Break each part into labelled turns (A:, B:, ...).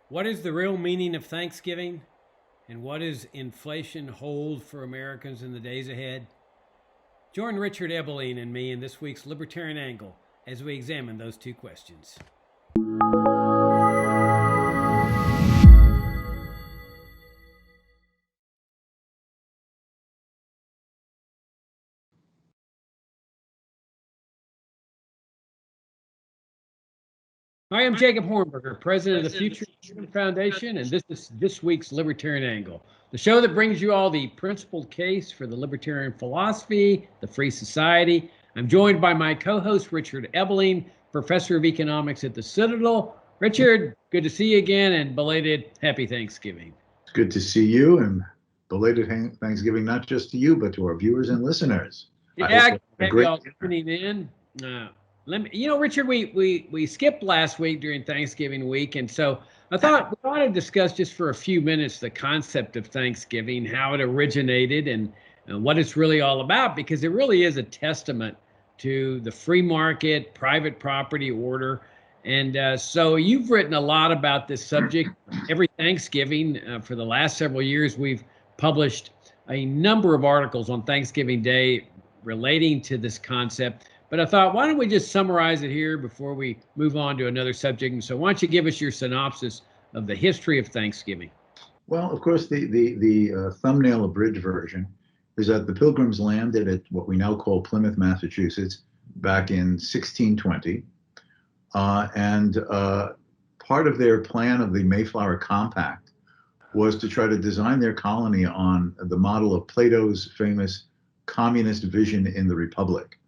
A: What is the real meaning of Thanksgiving? And what does inflation hold for Americans in the days ahead? Join Richard Ebeling and me in this week's Libertarian Angle as we examine those two questions. I am Jacob Hornberger, president of the Future Foundation, and this is this week's Libertarian Angle, the show that brings you all the principled case for the libertarian philosophy, the free society. I'm joined by my co-host, Richard Ebeling, professor of economics at the Citadel. Richard, good to see you again, and belated Happy Thanksgiving.
B: It's good to see you, and belated Thanksgiving, not just to you, but to our viewers and listeners.
A: Yeah, have y'all tuning in. Richard, we skipped last week during Thanksgiving week, and so I thought we ought to discuss just for a few minutes the concept of Thanksgiving, how it originated, and what it's really all about, because it really is a testament to the free market, private property order. And so you've written a lot about this subject. Every Thanksgiving for the last several years, we've published a number of articles on Thanksgiving Day relating to this concept. But I thought, why don't we just summarize it here before we move on to another subject? And so why don't you give us your synopsis of the history of Thanksgiving?
B: Well, of course, the thumbnail abridged version is that the Pilgrims landed at what we now call Plymouth, Massachusetts, back in 1620. And part of their plan of the Mayflower Compact was to try to design their colony on the model of Plato's famous communist vision in the Republic.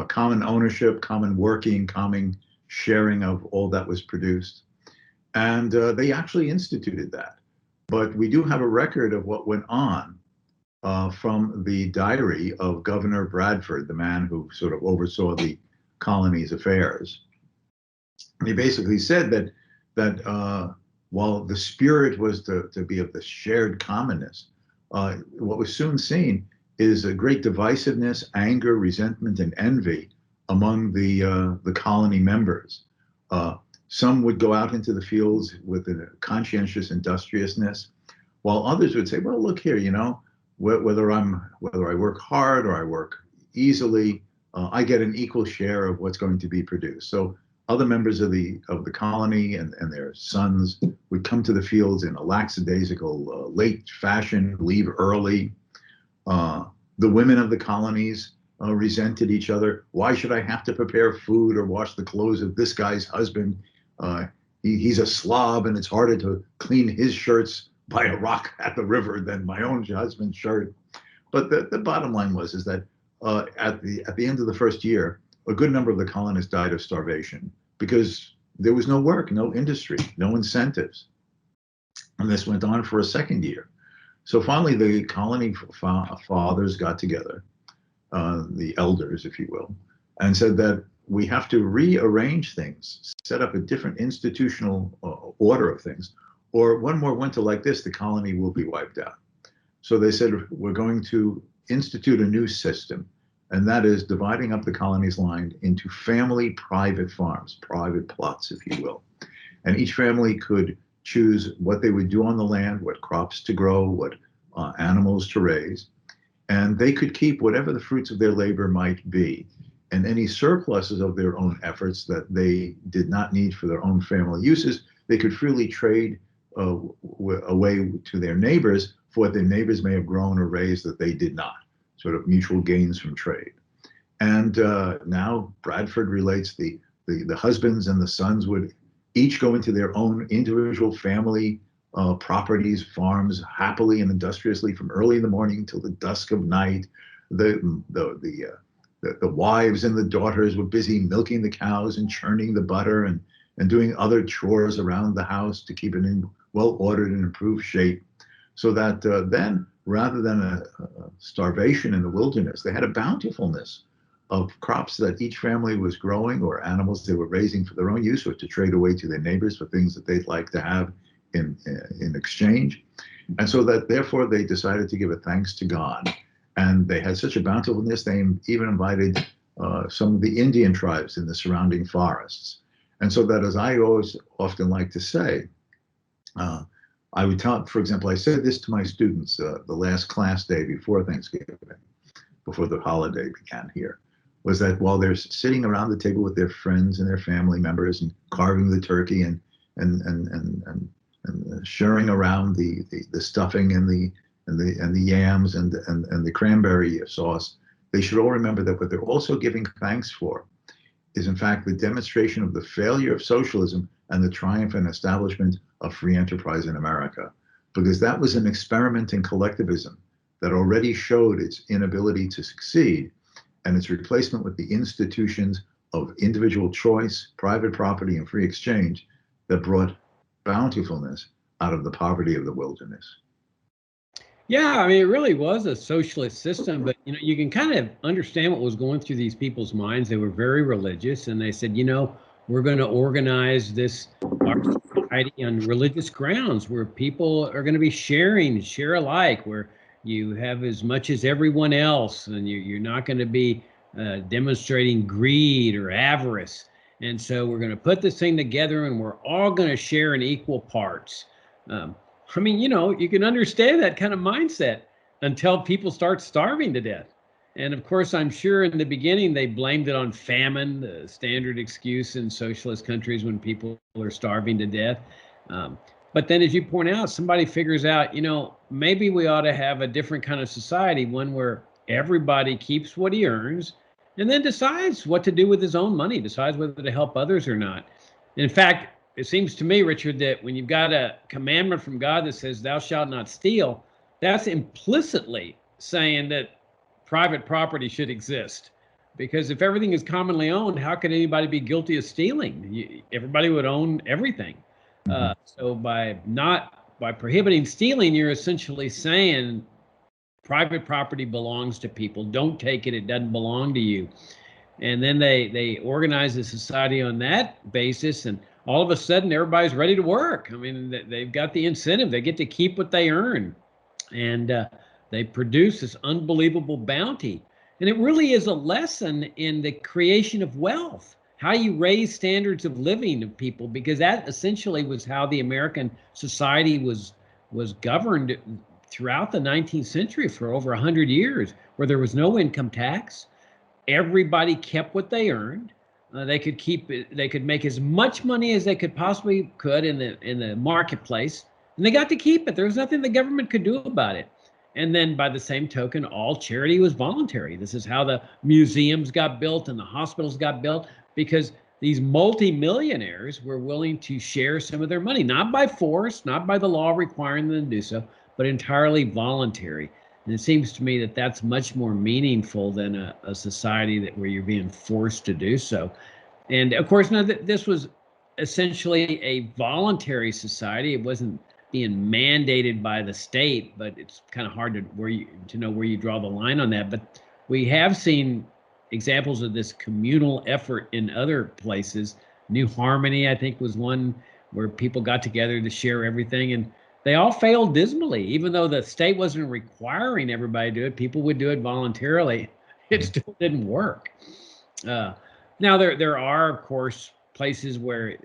B: Common ownership, common working, common sharing of all that was produced. And they actually instituted that. But we do have a record of what went on from the diary of Governor Bradford, the man who sort of oversaw the colony's affairs. And he basically said that while the spirit was to be of the shared commonness, what was soon seen is a great divisiveness, anger, resentment, and envy among the colony members. Some would go out into the fields with a conscientious industriousness, while others would say, "Well, look here, whether I work hard or I work easily, I get an equal share of what's going to be produced." So other members of the colony and their sons would come to the fields in a lackadaisical, late fashion, leave early. The women of the colonies resented each other. Why should I have to prepare food or wash the clothes of this guy's husband? He's a slob, and it's harder to clean his shirts by a rock at the river than my own husband's shirt. But the bottom line is that at the end of the first year, a good number of the colonists died of starvation because there was no work, no industry, no incentives. And this went on for a second year. So finally, the colony fathers got together, the elders, if you will, and said that we have to rearrange things, set up a different institutional order of things, or one more winter like this, the colony will be wiped out. So they said, we're going to institute a new system, and that is dividing up the colony's land into family private farms, private plots, if you will. And each family could choose what they would do on the land, what crops to grow, what animals to raise, and they could keep whatever the fruits of their labor might be. And any surpluses of their own efforts that they did not need for their own family uses, they could freely trade away to their neighbors for what their neighbors may have grown or raised that they did not, sort of mutual gains from trade. And now Bradford relates the husbands and the sons would each go into their own individual family properties, farms, happily and industriously from early in the morning till the dusk of night. The wives and the daughters were busy milking the cows and churning the butter and doing other chores around the house to keep it in well-ordered and improved shape. So that then, rather than a starvation in the wilderness, they had a bountifulness of crops that each family was growing or animals they were raising for their own use or to trade away to their neighbors for things that they'd like to have in exchange. And so that therefore they decided to give a thanks to God. And they had such a bountifulness, they even invited some of the Indian tribes in the surrounding forests. And so that, as I always often like to say, Uh, I would tell, for example, I said this to my students the last class day before Thanksgiving, before the holiday began here, was that while they're sitting around the table with their friends and their family members and carving the turkey and and and and, and sharing around the stuffing and the yams and the cranberry sauce, they should all remember that what they're also giving thanks for is in fact the demonstration of the failure of socialism and the triumph and establishment of free enterprise in America. Because that was an experiment in collectivism that already showed its inability to succeed, and its replacement with the institutions of individual choice, private property, and free exchange that brought bountifulness out of the poverty of the wilderness.
A: Yeah, I mean, it really was a socialist system, but you can kind of understand what was going through these people's minds. They were very religious, and they said, we're going to organize this our society on religious grounds, where people are going to be share alike, where you have as much as everyone else, and you're not going to be demonstrating greed or avarice. And so we're going to put this thing together, and we're all going to share in equal parts. Um, I mean, you can understand that kind of mindset until people start starving to death. And of course, I'm sure in the beginning they blamed it on famine, the standard excuse in socialist countries when people are starving to death. Um, but then, as you point out, somebody figures out, maybe we ought to have a different kind of society, one where everybody keeps what he earns and then decides what to do with his own money, decides whether to help others or not. In fact, it seems to me, Richard, that when you've got a commandment from God that says, thou shalt not steal, that's implicitly saying that private property should exist. Because if everything is commonly owned, how could anybody be guilty of stealing? Everybody would own everything. So by prohibiting stealing, you're essentially saying private property belongs to people. Don't take it; it doesn't belong to you. And then they organize a society on that basis, and all of a sudden everybody's ready to work. I mean, they've got the incentive; they get to keep what they earn, and they produce this unbelievable bounty. And it really is a lesson in the creation of wealth, how you raise standards of living of people, because that essentially was how the American society was governed throughout the 19th century for over 100 years, where there was no income tax. Everybody kept what they earned. They could make as much money as they possibly could in the marketplace, and they got to keep it. There was nothing the government could do about it. And then by the same token, all charity was voluntary. This is how the museums got built and the hospitals got built, because these multimillionaires were willing to share some of their money, not by force, not by the law requiring them to do so, but entirely voluntary. And it seems to me that that's much more meaningful than a society where you're being forced to do so. And of course, now this was essentially a voluntary society. It wasn't being mandated by the state, but it's kind of hard to know where you draw the line on that. But we have seen examples of this communal effort in other places. New Harmony, I think, was one where people got together to share everything, and they all failed dismally. Even though the state wasn't requiring everybody to do it, people would do it voluntarily. It still didn't work. Now there are, of course, places where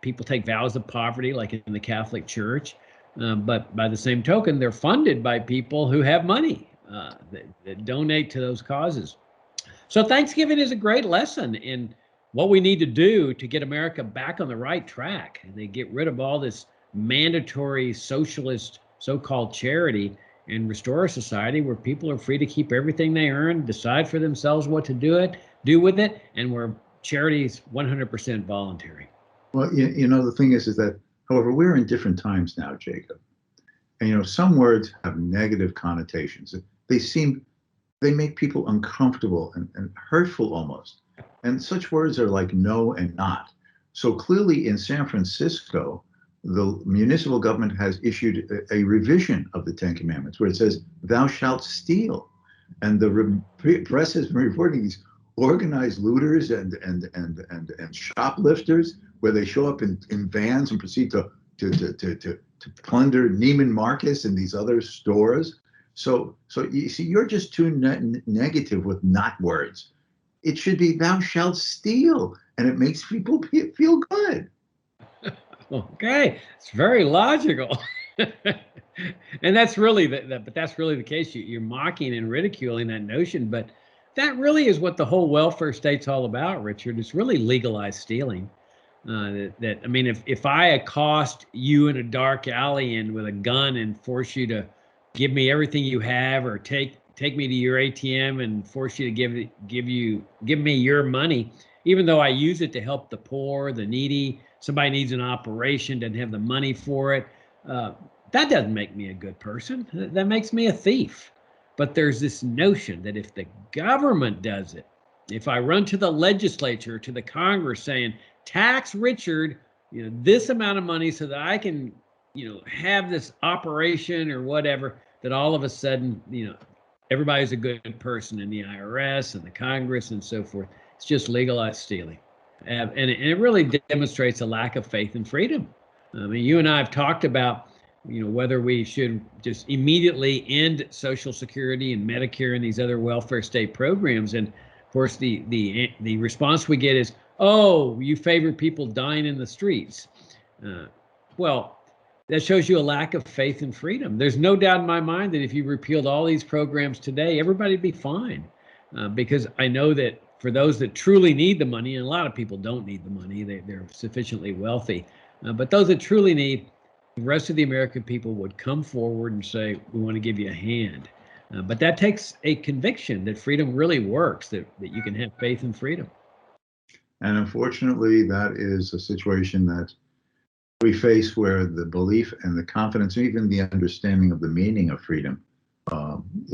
A: people take vows of poverty, like in the Catholic Church, but by the same token, they're funded by people who have money that donate to those causes. So Thanksgiving is a great lesson in what we need to do to get America back on the right track. They get rid of all this mandatory socialist so-called charity and restore a society where people are free to keep everything they earn, decide for themselves what to do with it, and where charity is 100% voluntary.
B: Well, the thing is that, however, we're in different times now, Jacob. And, some words have negative connotations. They make people uncomfortable and hurtful almost. And such words are like no and not. So clearly in San Francisco, the municipal government has issued a revision of the Ten Commandments where it says, thou shalt steal. And the press has been reporting these organized looters and shoplifters where they show up in vans and proceed to plunder Neiman Marcus and these other stores. So you see, you're just too negative with not words. It should be thou shalt steal, and it makes people feel good.
A: Okay, it's very logical. And that's really but that's really the case. You're mocking and ridiculing that notion, but that really is what the whole welfare state's all about, Richard. It's really legalized stealing. I mean, if I accost you in a dark alley and with a gun and force you to give me everything you have, or take me to your ATM and force you to give me your money, even though I use it to help the poor, the needy, somebody needs an operation, doesn't have the money for it. Uh, that doesn't make me a good person. That makes me a thief. But there's this notion that if the government does it, if I run to the legislature, to the Congress saying, tax Richard, this amount of money so that I can, have this operation or whatever, that all of a sudden, everybody's a good person in the IRS and the Congress and so forth. It's just legalized stealing. And it really demonstrates a lack of faith and freedom. I mean, you and I have talked about, whether we should just immediately end Social Security and Medicare and these other welfare state programs. And of course, the response we get is, "Oh, you favor people dying in the streets." Well, that shows you a lack of faith and freedom. There's no doubt in my mind that if you repealed all these programs today, everybody'd be fine. Because I know that for those that truly need the money, and a lot of people don't need the money, they're sufficiently wealthy, but those that truly need, the rest of the American people would come forward and say, we want to give you a hand. But that takes a conviction that freedom really works, that you can have faith and freedom.
B: And unfortunately, that is a situation that we face where the belief and the confidence, even the understanding of the meaning of freedom,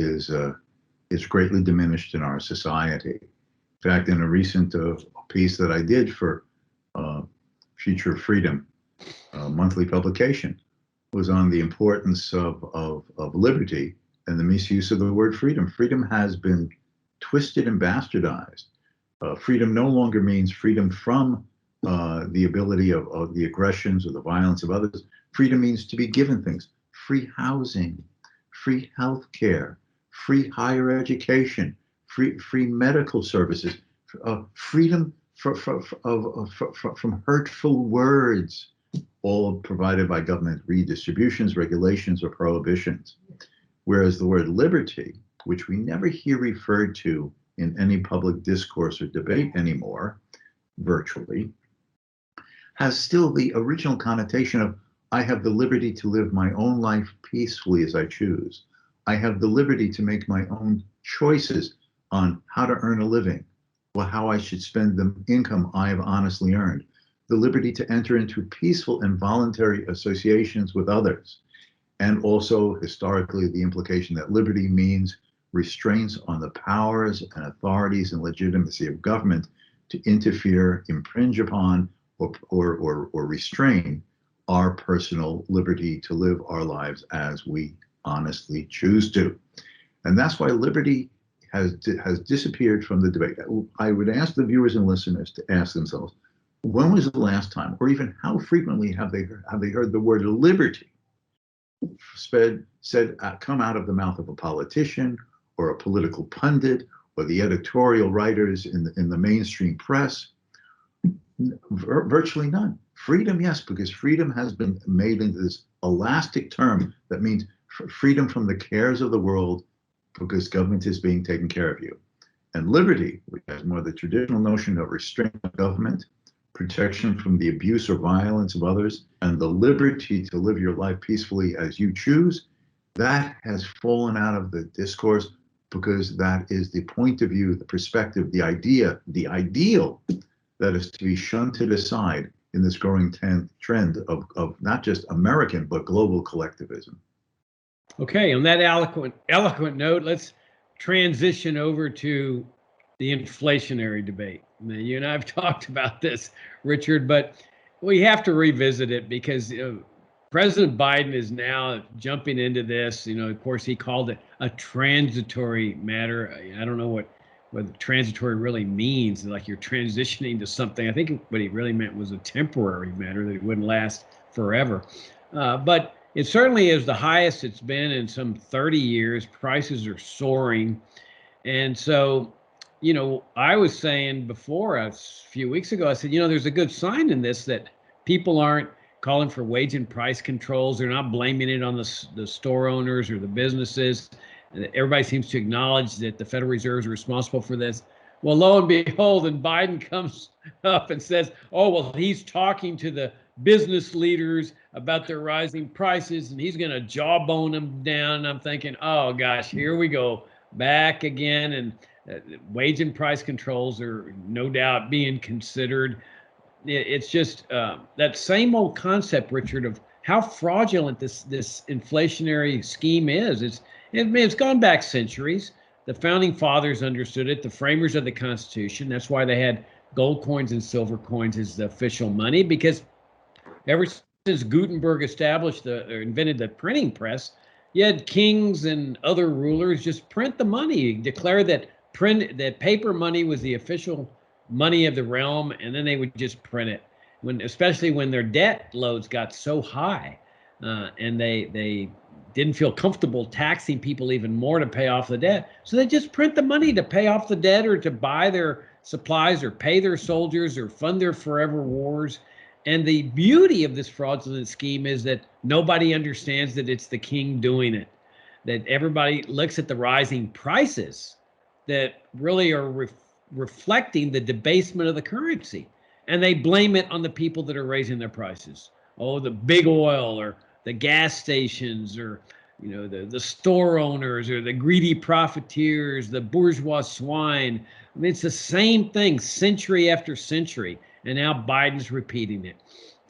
B: is greatly diminished in our society. In fact, in a recent piece that I did for Future of Freedom, monthly publication, was on the importance of liberty and the misuse of the word freedom. Freedom has been twisted and bastardized. Freedom no longer means freedom from the ability of the aggressions or the violence of others. Freedom means to be given things: free housing, free health care, free higher education, free medical services, freedom from hurtful words, all provided by government redistributions, regulations, or prohibitions. Whereas the word liberty, which we never hear referred to in any public discourse or debate anymore, virtually, has still the original connotation of, I have the liberty to live my own life peacefully as I choose. I have the liberty to make my own choices on how to earn a living, or how I should spend the income I have honestly earned. The liberty to enter into peaceful and voluntary associations with others. And also, historically, the implication that liberty means restraints on the powers and authorities and legitimacy of government to interfere, impinge upon, or restrain our personal liberty to live our lives as we honestly choose to. And that's why liberty has disappeared from the debate. I would ask the viewers and listeners to ask themselves, when was the last time, or even how frequently have they heard the word liberty said come out of the mouth of a politician or a political pundit or the editorial writers in the mainstream press? Virtually none. Freedom, yes, because freedom has been made into this elastic term that means freedom from the cares of the world, because government is being taken care of you. And liberty, which has more the traditional notion of restraint of government, protection from the abuse or violence of others, and the liberty to live your life peacefully as you choose, that has fallen out of the discourse, because that is the point of view, the perspective, the idea, the ideal that is to be shunted aside in this growing trend of not just American, but global collectivism.
A: Okay, on that eloquent note, let's transition over to the inflationary debate. Now, you and I have talked about this, Richard, but we have to revisit it because President Biden is now jumping into this. Of course, he called it a transitory matter. I don't know what transitory really means. Like you're transitioning to something. I think what he really meant was a temporary matter, that it wouldn't last forever. But it certainly is the highest it's been in some 30 years. Prices are soaring. And so, I was saying before, a few weeks ago, I said, there's a good sign in this, that people aren't calling for wage and price controls. They're not blaming it on the store owners or the businesses. Everybody seems to acknowledge that the Federal Reserve is responsible for this. Well, lo and behold, and Biden comes up and says, oh, well, he's talking to the business leaders about their rising prices and he's going to jawbone them down. And I'm thinking, oh, gosh, here we go back again. And wage and price controls are no doubt being considered. It's just that same old concept, Richard, of how fraudulent this inflationary scheme is. It's gone back centuries. The founding fathers understood it, the framers of the Constitution. That's why they had gold coins and silver coins as the official money, because ever since Gutenberg invented the printing press, you had kings and other rulers just print the money, declare that paper money was the official money of the realm, and then they would just print it. Especially when their debt loads got so high, and they didn't feel comfortable taxing people even more to pay off the debt. So they just print the money to pay off the debt or to buy their supplies or pay their soldiers or fund their forever wars. And the beauty of this fraudulent scheme is that nobody understands that it's the king doing it, that everybody looks at the rising prices that really are reflecting the debasement of the currency. And they blame it on the people that are raising their prices. Oh, the big oil or the gas stations or the store owners or the greedy profiteers, the bourgeois swine. I mean, it's the same thing century after century, and now Biden's repeating it.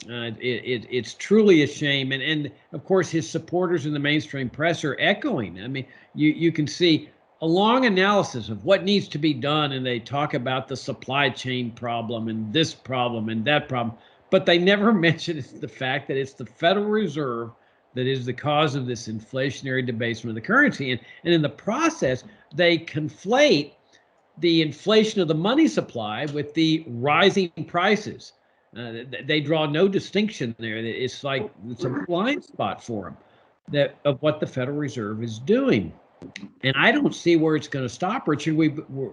A: It's truly a shame, and of course his supporters in the mainstream press are echoing. I mean, you can see a long analysis of what needs to be done, and they talk about the supply chain problem and this problem and that problem. But they never mention the fact that it's the Federal Reserve that is the cause of this inflationary debasement of the currency. And in the process, they conflate the inflation of the money supply with the rising prices. They draw no distinction there. It's like it's a blind spot for them of what the Federal Reserve is doing. And I don't see where it's going to stop, Richard.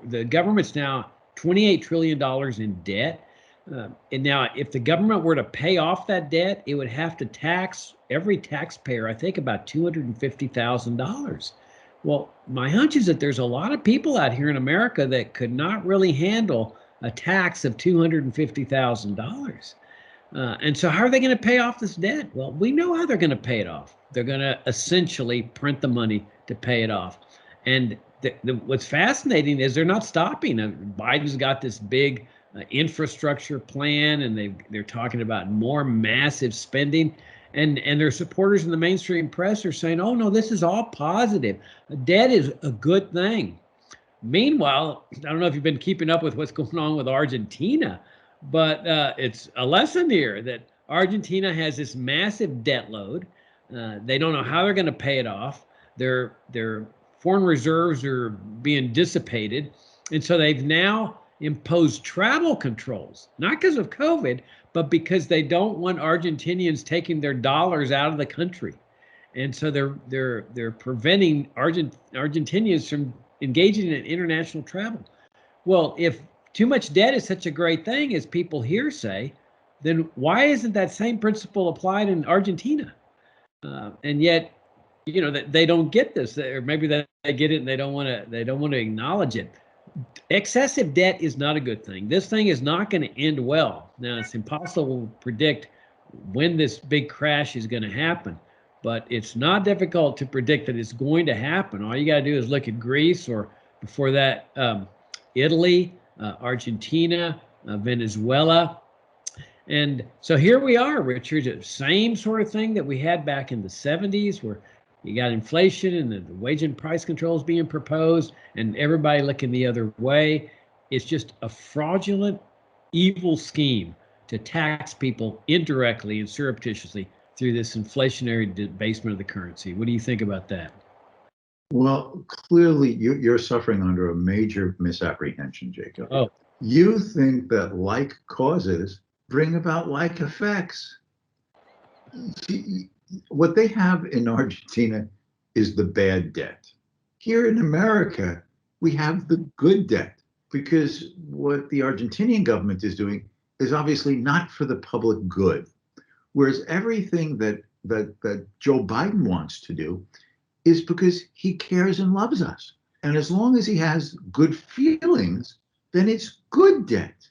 A: The government's now $28 trillion in debt. And now, if the government were to pay off that debt, it would have to tax every taxpayer, I think, about $250,000. Well, my hunch is that there's a lot of people out here in America that could not really handle a tax of $250,000. And so how are they going to pay off this debt? Well, we know how they're going to pay it off. They're going to essentially print the money to pay it off. And what's fascinating is they're not stopping. Biden's got this big infrastructure plan, and they're talking about more massive spending, and their supporters in the mainstream press are saying, oh no, this is all positive. Debt is a good thing. Meanwhile, I don't know if you've been keeping up with what's going on with Argentina, but it's a lesson here that Argentina has this massive debt load. They don't know how they're going to pay it off. Their foreign reserves are being dissipated, and so they've now imposed travel controls, not because of COVID, but because they don't want Argentinians taking their dollars out of the country. And so they're preventing Argentinians from engaging in international travel. Well, if too much debt is such a great thing, as people here say, then why isn't that same principle applied in Argentina? And yet, that they don't get this, or maybe they get it and they don't want to acknowledge it. Excessive debt is not a good thing. This thing is not going to end well. Now, it's impossible to predict when this big crash is going to happen, but it's not difficult to predict that it's going to happen. All you got to do is look at Greece, or before that, Italy, Argentina, Venezuela. And so here we are, Richard, the same sort of thing that we had back in the 70s, where you got inflation and the wage and price controls being proposed and everybody looking the other way. It's just a fraudulent, evil scheme to tax people indirectly and surreptitiously through this inflationary debasement of the currency. What do you think about that?
B: Well, clearly you're suffering under a major misapprehension, Jacob.
A: Oh.
B: You think that like causes bring about like effects. What they have in Argentina is the bad debt. Here in America, we have the good debt, because what the Argentinian government is doing is obviously not for the public good. Whereas everything that Joe Biden wants to do is because he cares and loves us. And as long as he has good feelings, then it's good debt.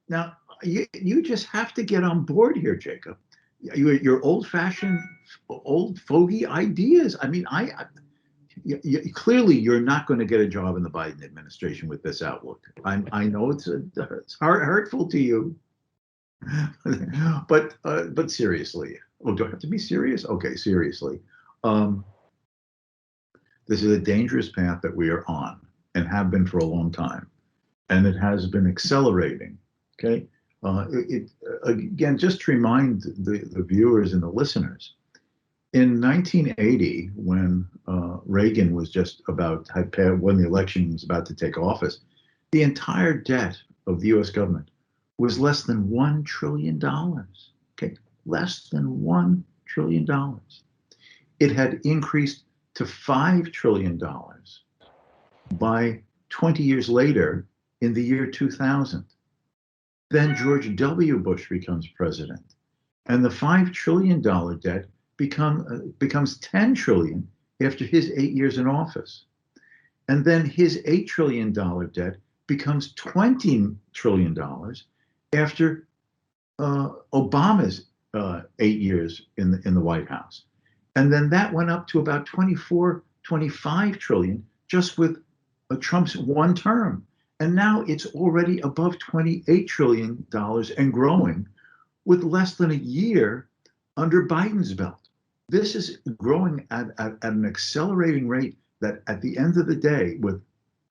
B: Now, you just have to get on board here, Jacob. Your old-fashioned, old fogey ideas. I mean, clearly you're not going to get a job in the Biden administration with this outlook. I know it's hurtful to you, but seriously. Oh, do I have to be serious? Okay, seriously. This is a dangerous path that we are on and have been for a long time, and it has been accelerating. Okay, again, just to remind the viewers and the listeners, in 1980, when Reagan was just about when the election was about to take office, the entire debt of the U.S. government was less than $1 trillion. Okay, less than $1 trillion. It had increased to $5 trillion by 20 years later in the year 2000. Then George W. Bush becomes president, and the $5 trillion debt becomes 10 trillion after his 8 years in office. And then his $8 trillion debt becomes $20 trillion after Obama's 8 years in the White House. And then that went up to about 24, 25 trillion just with Trump's one term. And now it's already above $28 trillion and growing with less than a year under Biden's belt. This is growing at an accelerating rate that at the end of the day, with,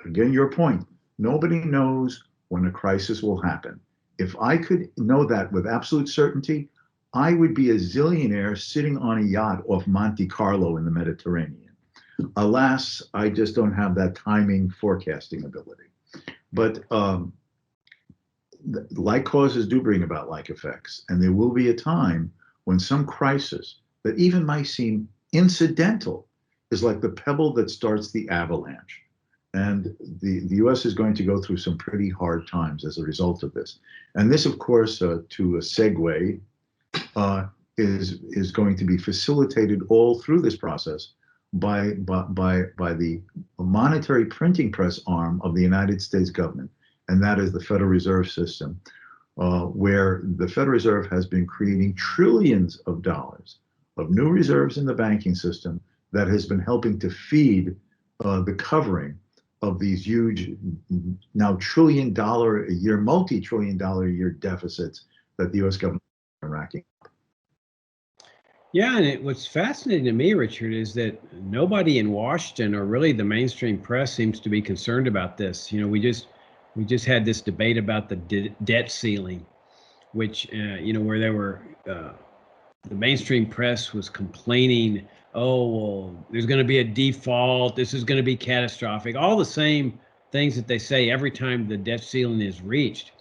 B: again, your point, nobody knows when a crisis will happen. If I could know that with absolute certainty, I would be a zillionaire sitting on a yacht off Monte Carlo in the Mediterranean. Alas, I just don't have that timing forecasting ability. But like causes do bring about like effects. And there will be a time when some crisis that even might seem incidental is like the pebble that starts the avalanche. And the U.S. is going to go through some pretty hard times as a result of this. And this, of course, to a segue, is going to be facilitated all through this process by the monetary printing press arm of the United States government, and that is the Federal Reserve System, where the Federal Reserve has been creating trillions of dollars of new reserves in the banking system that has been helping to feed the covering of these huge, now $1 trillion a year, multi-trillion dollar a year deficits that the U.S. government is racking.
A: Yeah, and what's fascinating to me, Richard, is that nobody in Washington or really the mainstream press seems to be concerned about this. You know, we just had this debate about the debt ceiling, which where they were the mainstream press was complaining, oh, well, there's going to be a default, this is going to be catastrophic, all the same things that they say every time the debt ceiling is reached.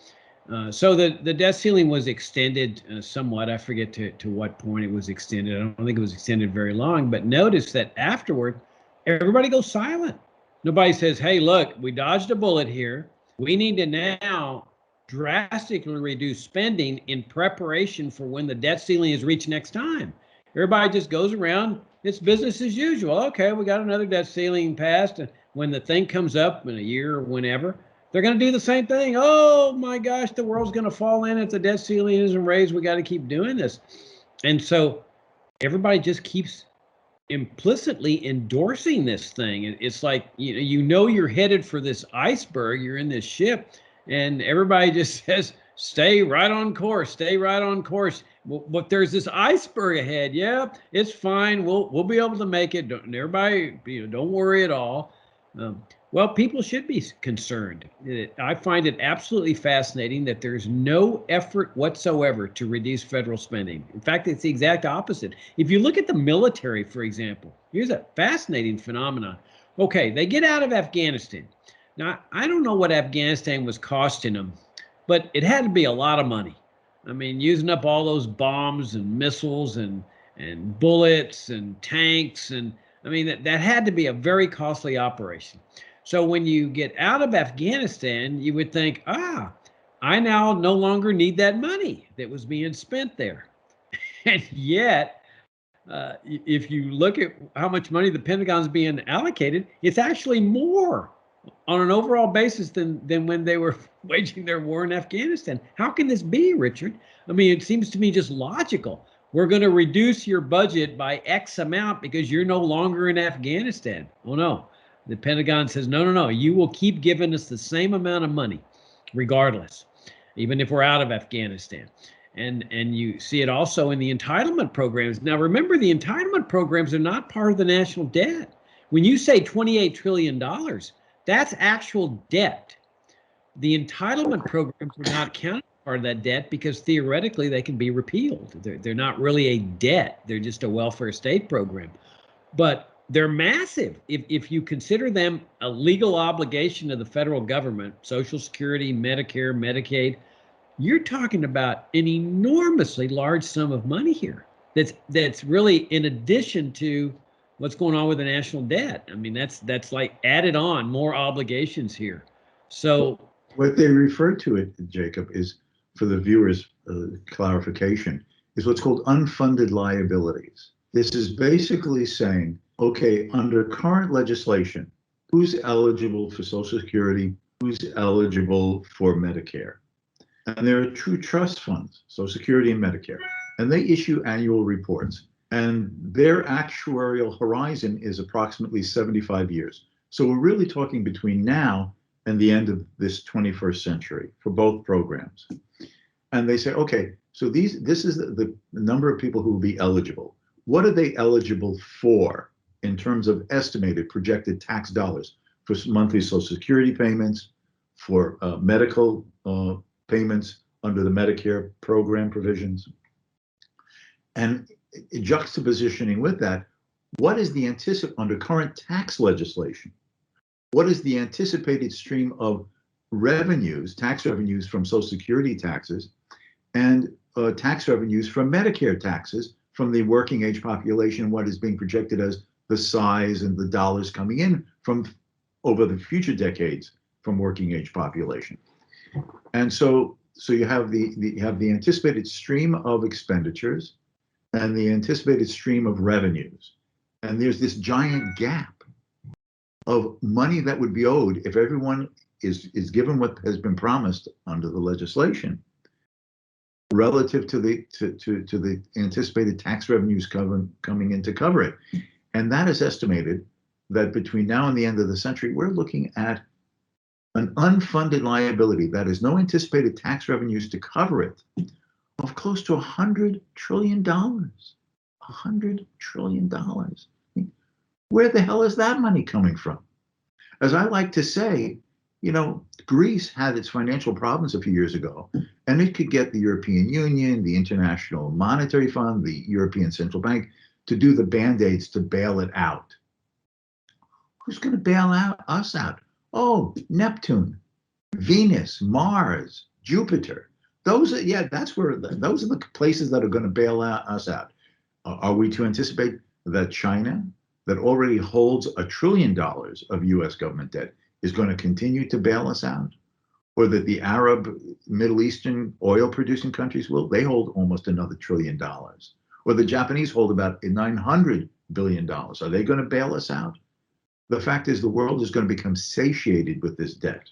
A: So the debt ceiling was extended somewhat. I forget to what point it was extended. I don't think it was extended very long, but notice that afterward, everybody goes silent. Nobody says, hey, look, we dodged a bullet here. We need to now drastically reduce spending in preparation for when the debt ceiling is reached next time. Everybody just goes around, it's business as usual. Okay, we got another debt ceiling passed. And when the thing comes up in a year or whenever, they're going to do the same thing. Oh my gosh, the world's going to fall in if the debt ceiling isn't raised. We got to keep doing this. And so everybody just keeps implicitly endorsing this thing. It's like, you know you're headed for this iceberg. You're in this ship, and everybody just says, stay right on course, stay right on course. But there's this iceberg ahead. Yeah, it's fine. We'll be able to make it. Everybody, don't worry at all. Well, people should be concerned. I find it absolutely fascinating that there's no effort whatsoever to reduce federal spending. In fact, it's the exact opposite. If you look at the military, for example, here's a fascinating phenomenon. Okay, they get out of Afghanistan. Now, I don't know what Afghanistan was costing them, but it had to be a lot of money. I mean, using up all those bombs and missiles and bullets and tanks, and I mean, that had to be a very costly operation. So when you get out of Afghanistan, you would think, I now no longer need that money that was being spent there. And yet, if you look at how much money the Pentagon's being allocated, it's actually more on an overall basis than when they were waging their war in Afghanistan. How can this be, Richard? I mean, it seems to me just logical. We're going to reduce your budget by X amount because you're no longer in Afghanistan. Oh no. The Pentagon says, no, no, no. You will keep giving us the same amount of money regardless, even if we're out of Afghanistan. And you see it also in the entitlement programs. Now, remember, the entitlement programs are not part of the national debt. When you say $28 trillion, that's actual debt. The entitlement programs are not counted as part of that debt because theoretically they can be repealed. They're not really a debt. They're just a welfare state program. But they're massive. If you consider them a legal obligation of the federal government, Social Security, Medicare, Medicaid, you're talking about an enormously large sum of money here. That's really in addition to what's going on with the national debt. I mean, that's like added on more obligations here. So
B: what they refer to it, Jacob, is, for the viewers' clarification, is what's called unfunded liabilities. This is basically saying, okay, under current legislation, who's eligible for Social Security, who's eligible for Medicare? And there are two trust funds, Social Security and Medicare, and they issue annual reports. And their actuarial horizon is approximately 75 years. So we're really talking between now and the end of this 21st century for both programs. And they say, okay, so this is the number of people who will be eligible. What are they eligible for in terms of estimated projected tax dollars for monthly Social Security payments, for medical payments under the Medicare program provisions? And juxtapositioning with that, what is the under current tax legislation? What is the anticipated stream of revenues, tax revenues from Social Security taxes, and tax revenues from Medicare taxes from the working age population? What is being projected as the size and the dollars coming in from over the future decades from working age population? And so you have the anticipated stream of expenditures and the anticipated stream of revenues. And there's this giant gap of money that would be owed if everyone is given what has been promised under the legislation relative to the anticipated tax revenues coming in to cover it. And that is estimated that between now and the end of the century, we're looking at an unfunded liability, that is, no anticipated tax revenues to cover it, of close to $100 trillion. $100 trillion. Where the hell is that money coming from? As I like to say, you know, Greece had its financial problems a few years ago, and it could get the European Union, the International Monetary Fund, the European Central Bank to do the band-aids to bail it out. Who's going to bail us out? Oh, Neptune, Venus, Mars, Jupiter. Those are those are the places that are going to bail us out. Are we to anticipate that China, that already holds $1 trillion of U.S. government debt, is going to continue to bail us out? Or that the Arab, Middle Eastern oil-producing countries will? They hold almost another $1 trillion. Or the Japanese hold about $900 billion. Are they going to bail us out? The fact is, the world is going to become satiated with this debt.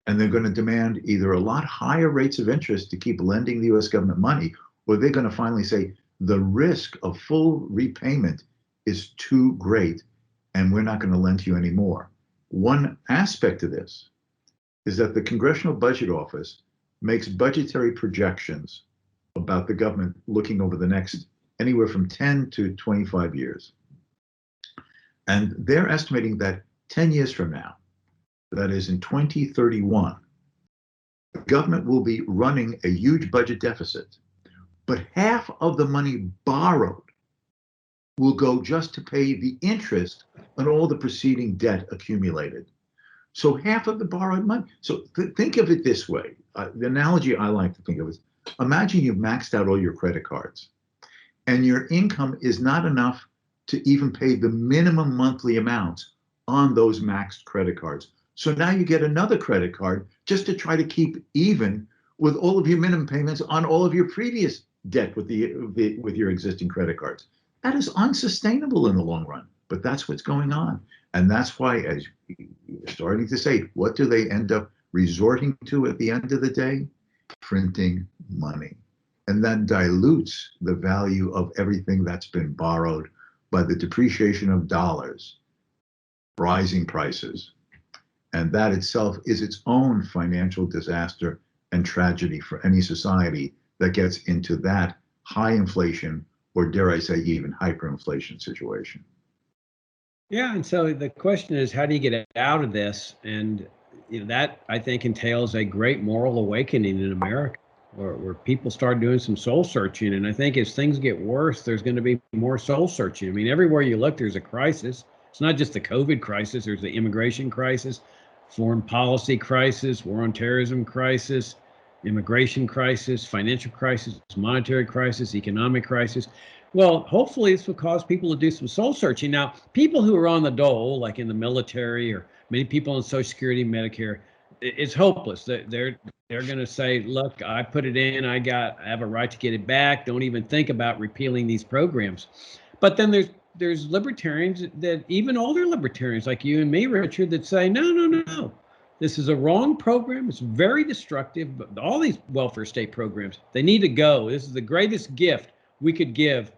B: And they're going to demand either a lot higher rates of interest to keep lending the U.S. government money, or they're going to finally say the risk of full repayment is too great, and we're not going to lend to you anymore. One aspect of this is that the Congressional Budget Office makes budgetary projections about the government looking over the next anywhere from 10 to 25 years. And they're estimating that 10 years from now, that is in 2031, the government will be running a huge budget deficit, but half of the money borrowed will go just to pay the interest on all the preceding debt accumulated. So half of the borrowed money. So think of it this way. The analogy I like to think of is, imagine you've maxed out all your credit cards and your income is not enough to even pay the minimum monthly amounts on those maxed credit cards. So now you get another credit card just to try to keep even with all of your minimum payments on all of your previous debt with with your existing credit cards. That is unsustainable in the long run. But that's what's going on, and that's why, as you're starting to say, what do they end up resorting to at the end of the day? Printing money, and that dilutes the value of everything that's been borrowed by the depreciation of dollars, rising prices, and that itself is its own financial disaster and tragedy for any society that gets into that high inflation, or dare I say even hyperinflation situation.
A: Yeah, and so the question is, how do you get out of this? And that, I think, entails a great moral awakening in America, where people start doing some soul searching. And I think as things get worse, there's going to be more soul searching. I mean, everywhere you look, there's a crisis. It's not just the COVID crisis. There's the immigration crisis, foreign policy crisis, war on terrorism crisis, immigration crisis, financial crisis, monetary crisis, economic crisis. Well, hopefully this will cause people to do some soul searching. Now, people who are on the dole, like in the military, or many people on Social Security, Medicare, it's hopeless. They're going to say, look, I put it in, I have a right to get it back. Don't even think about repealing these programs. But then there's libertarians, that even older libertarians like you and me, Richard, that say, no. This is a wrong program. It's very destructive. But all these welfare state programs, they need to go. This is the greatest gift we could give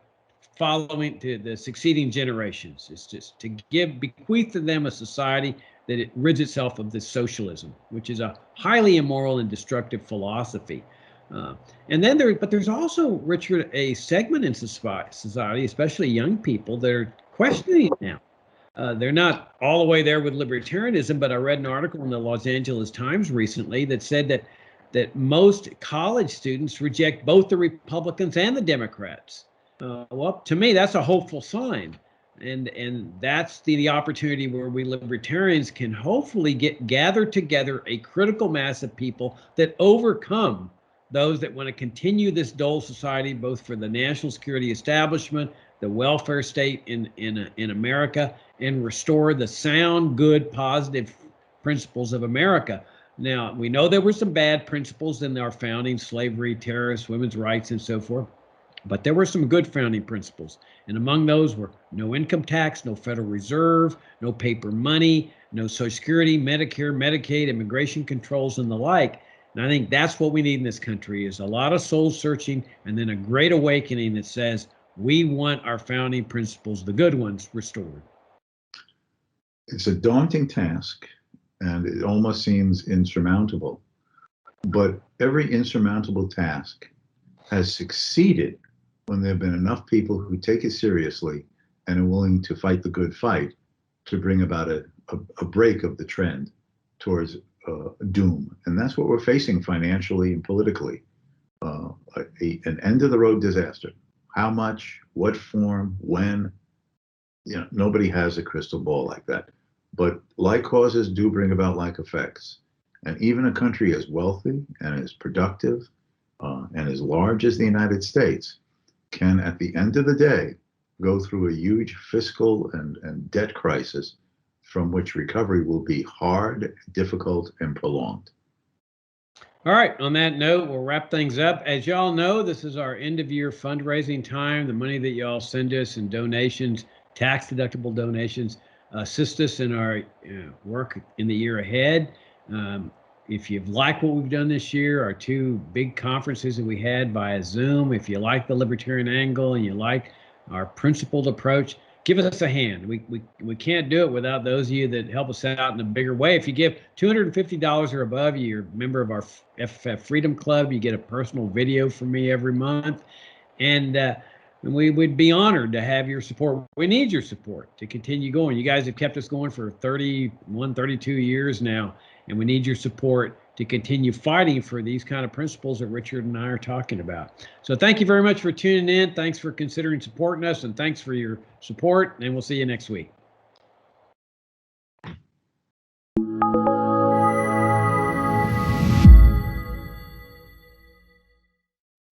A: following to the succeeding generations. It's just to bequeath to them a society that it rids itself of this socialism, which is a highly immoral and destructive philosophy. And then there's also, Richard, a segment in society, especially young people, that are questioning it now. They're not all the way there with libertarianism, but I read an article in the Los Angeles Times recently that said that most college students reject both the Republicans and the Democrats. Well, to me, that's a hopeful sign. And that's the opportunity where we libertarians can hopefully gather together a critical mass of people that overcome those that want to continue this dole society, both for the national security establishment, the welfare state in America, and restore the sound, good, positive principles of America. Now, we know there were some bad principles in our founding: slavery, terrorists, women's rights, and so forth. But there were some good founding principles. And among those were no income tax, no Federal Reserve, no paper money, no Social Security, Medicare, Medicaid, immigration controls, and the like. And I think that's what we need in this country, is a lot of soul searching, and then a great awakening that says we want our founding principles, the good ones, restored.
B: It's a daunting task, and it almost seems insurmountable. But every insurmountable task has succeeded when there have been enough people who take it seriously and are willing to fight the good fight to bring about a break of the trend towards doom. And that's what we're facing financially and politically. An end of the road disaster. How much, what form, when, nobody has a crystal ball like that. But like causes do bring about like effects. And even a country as wealthy and as productive and as large as the United States can, at the end of the day, go through a huge fiscal and debt crisis from which recovery will be hard, difficult, and prolonged.
A: All right, on that note, we'll wrap things up. As y'all know, this is our end-of-year fundraising time. The money that y'all send us in donations, tax-deductible donations, assist us in our work in the year ahead. If you've liked what we've done this year, our two big conferences that we had via Zoom, if you like the libertarian angle and you like our principled approach, give us a hand. We can't do it without those of you that help us out in a bigger way. If you give $250 or above, you're a member of our FFF Freedom Club. You get a personal video from me every month. And we would be honored to have your support. We need your support to continue going. You guys have kept us going for 31, 32 years now, and we need your support to continue fighting for these kind of principles that Richard and I are talking about. So thank you very much for tuning in. Thanks for considering supporting us, and thanks for your support, and we'll see you next week.